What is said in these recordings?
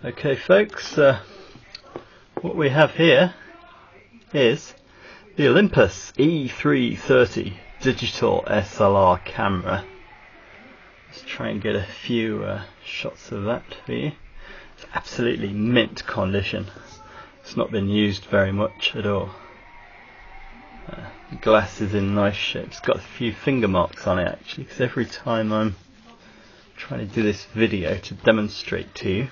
Okay folks, what we have here is the Olympus e330 digital SLR camera. Let's try and get a few shots of that for you. It's absolutely mint condition. It's not been used very much at all. The glass is in nice shape. It's got a few finger marks on it actually, because every time I'm trying to do this video to demonstrate to you,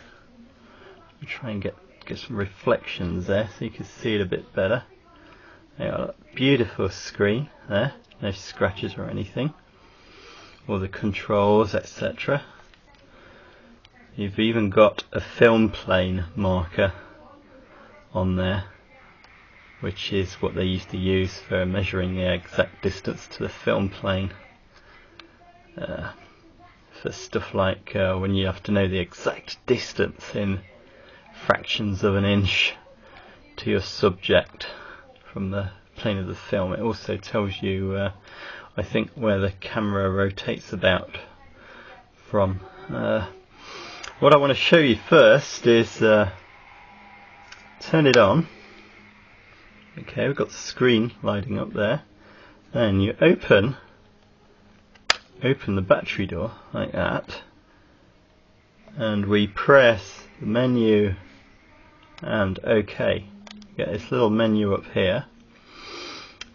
I try and get some reflections there so you can see it a bit better. There, got a beautiful screen there, no scratches or anything. All the controls, etc. You've even got a film plane marker on there, which is what they used to use for measuring the exact distance to the film plane. For stuff like when you have to know the exact distance in fractions of an inch to your subject from the plane of the film. It also tells you, I think, where the camera rotates about from. What I want to show you first is turn it on. Okay, we've got the screen lighting up there. Then you open the battery door like that, and we press the menu and OK. You get this little menu up here.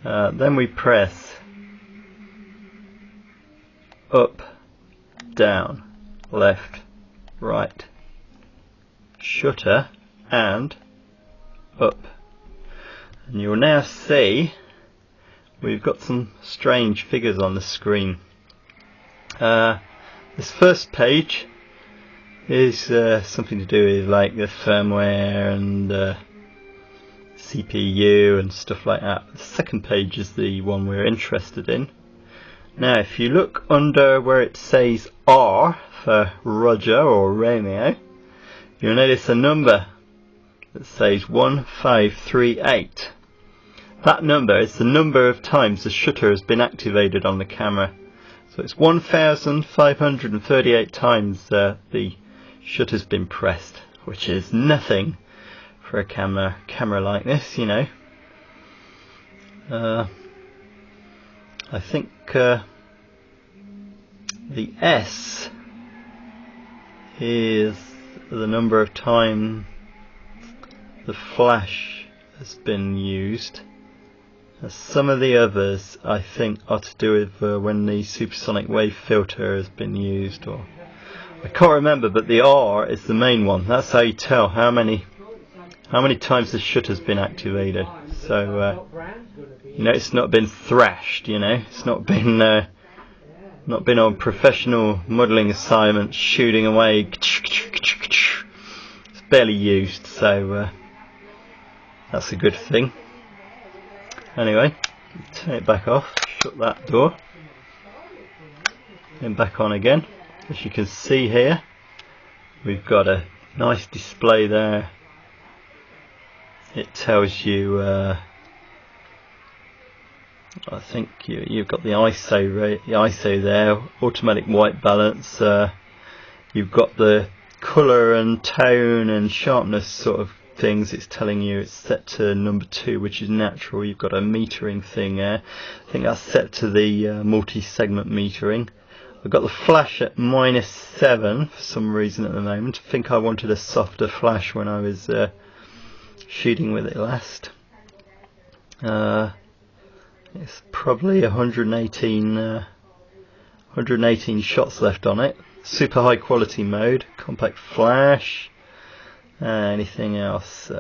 Then we press up, down, left, right, shutter, and up. And you'll now see we've got some strange figures on the screen. This first page is something to do with like the firmware and CPU and stuff like that. The second page is the one we're interested in. Now if you look under where it says R for Roger or Romeo, you'll notice a number that says 1538. That number is the number of times the shutter has been activated on the camera. So it's 1538 times the shutter's been pressed, which is nothing for a camera like this, you know. I think the S is the number of times the flash has been used. Some of the others I think are to do with when the supersonic wave filter has been used, or I can't remember, but the R is the main one. That's how you tell how many times the shutter's been activated. So you know, it's not been thrashed, you know, it's not been on professional modelling assignments shooting away. It's barely used, so that's a good thing. Anyway, turn it back off, shut that door, then back on again. As you can see here, we've got a nice display there. It tells you, I think you've got the ISO there, automatic white balance. You've got the colour and tone and sharpness sort of things. It's telling you it's set to number 2, which is natural. You've got a metering thing there. I think that's set to the multi-segment metering. I've got the flash at -7 for some reason at the moment. I think I wanted a softer flash when I was shooting with it last. It's probably 118 shots left on it. Super high quality mode, compact flash. Anything else?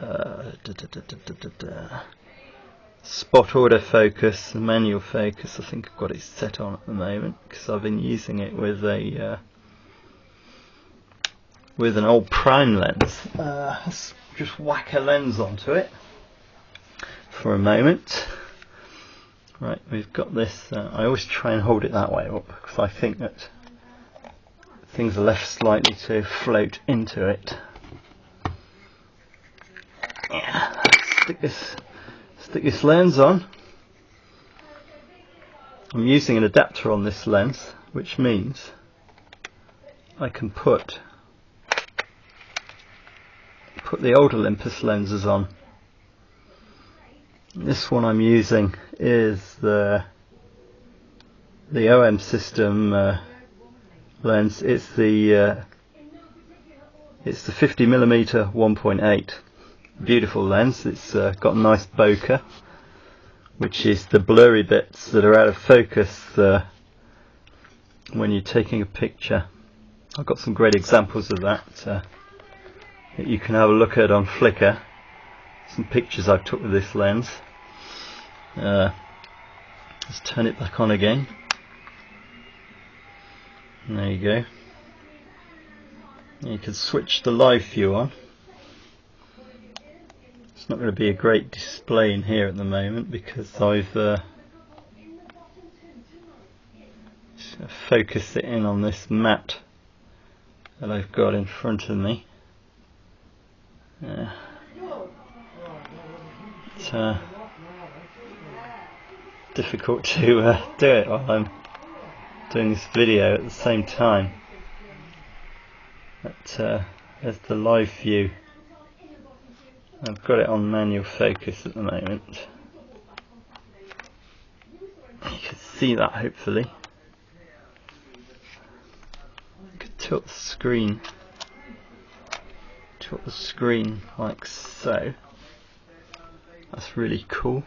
Spot autofocus, manual focus. I think I've got it set on at the moment because I've been using it with an old prime lens. Let's just whack a lens onto it for a moment. Right, we've got this. I always try and hold it that way up because I think that things are less likely to float into it. Yeah, let's stick this lens on. I'm using an adapter on this lens, which means I can put put the old Olympus lenses on. This one I'm using is the OM system lens. It's the 50mm 1.8. Beautiful lens. It's got a nice bokeh, which is the blurry bits that are out of focus when you're taking a picture. I've got some great examples of that that you can have a look at on Flickr. Some pictures I took with this lens. Let's turn it back on again. And there you go. You can switch the live view on. It's not going to be a great display in here at the moment because I've focused it in on this mat that I've got in front of me. It's difficult to do it while I'm doing this video at the same time. But there's the live view. I've got it on manual focus at the moment. You can see that hopefully. I could tilt the screen. Tilt the screen like so. That's really cool.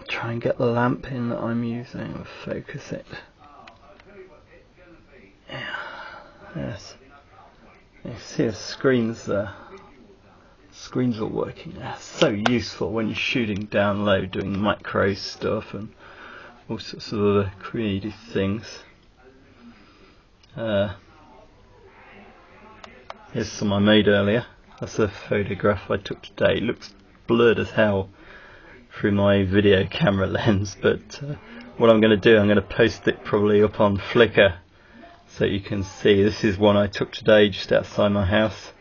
Try and get the lamp in that I'm using and focus it. Yeah. Yes. You see the screens there. Screens are working. They're so useful when you're shooting down low, doing macro stuff and all sorts of other creative things. Here's some I made earlier. That's a photograph I took today. It looks blurred as hell through my video camera lens, but what I'm going to do, I'm going to post it probably up on Flickr so you can see. This is one I took today just outside my house.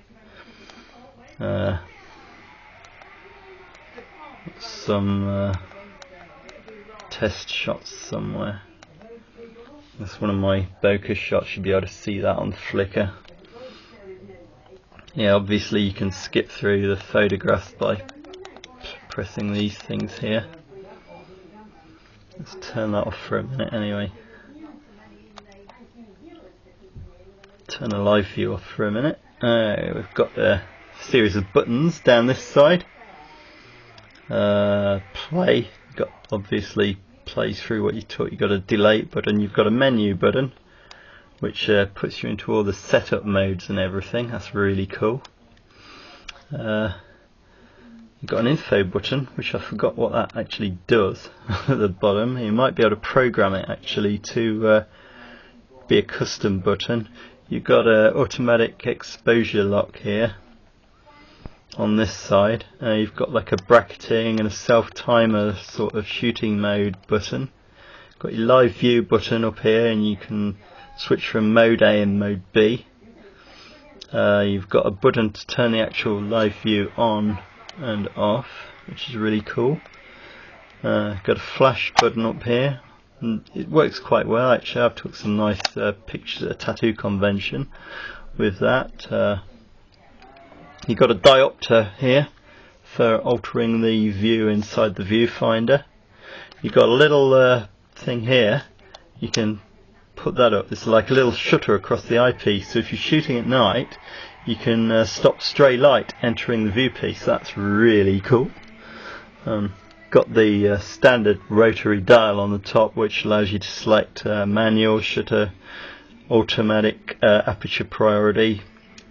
Some test shots somewhere. That's one of my bokeh shots. You'll be able to see that on Flickr. Yeah, obviously you can skip through the photographs by pressing these things here. Let's turn that off for a minute anyway. Turn the live view off for a minute. We've got a series of buttons down this side. Play. You've got obviously plays through what you taught. You've got a delete button. You've got a menu button, which puts you into all the setup modes and everything. That's really cool. You've got an info button, which I forgot what that actually does at the bottom. You might be able to program it actually to be a custom button. You've got an automatic exposure lock here on this side. You've got like a bracketing and a self-timer sort of shooting mode button. Got your live view button up here, and you can switch from mode A and mode B. You've got a button to turn the actual live view on and off, which is really cool. Got a flash button up here, and it works quite well actually. I've took some nice pictures at a tattoo convention with that. You've got a diopter here for altering the view inside the viewfinder. You've got a little thing here. You can put that up. It's like a little shutter across the eyepiece, so if you're shooting at night you can stop stray light entering the viewpiece. That's really cool. Got the standard rotary dial on the top, which allows you to select manual, shutter, automatic, aperture priority,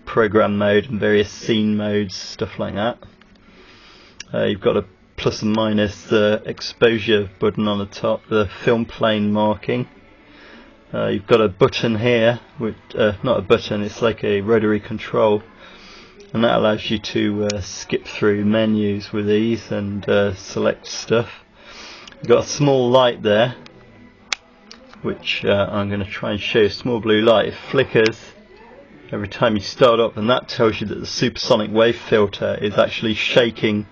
program mode and various scene modes, stuff like that. You've got a plus and minus exposure button on the top, the film plane marking. You've got a button here, which, not a button, it's like a rotary control, and that allows you to skip through menus with ease and select stuff. You've got a small light there, which I'm going to try and show you. A small blue light. It flickers every time you start up, and that tells you that the supersonic wave filter is actually shaking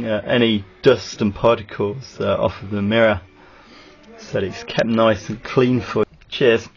any dust and particles off of the mirror, so it's kept nice and clean for you. Cheers.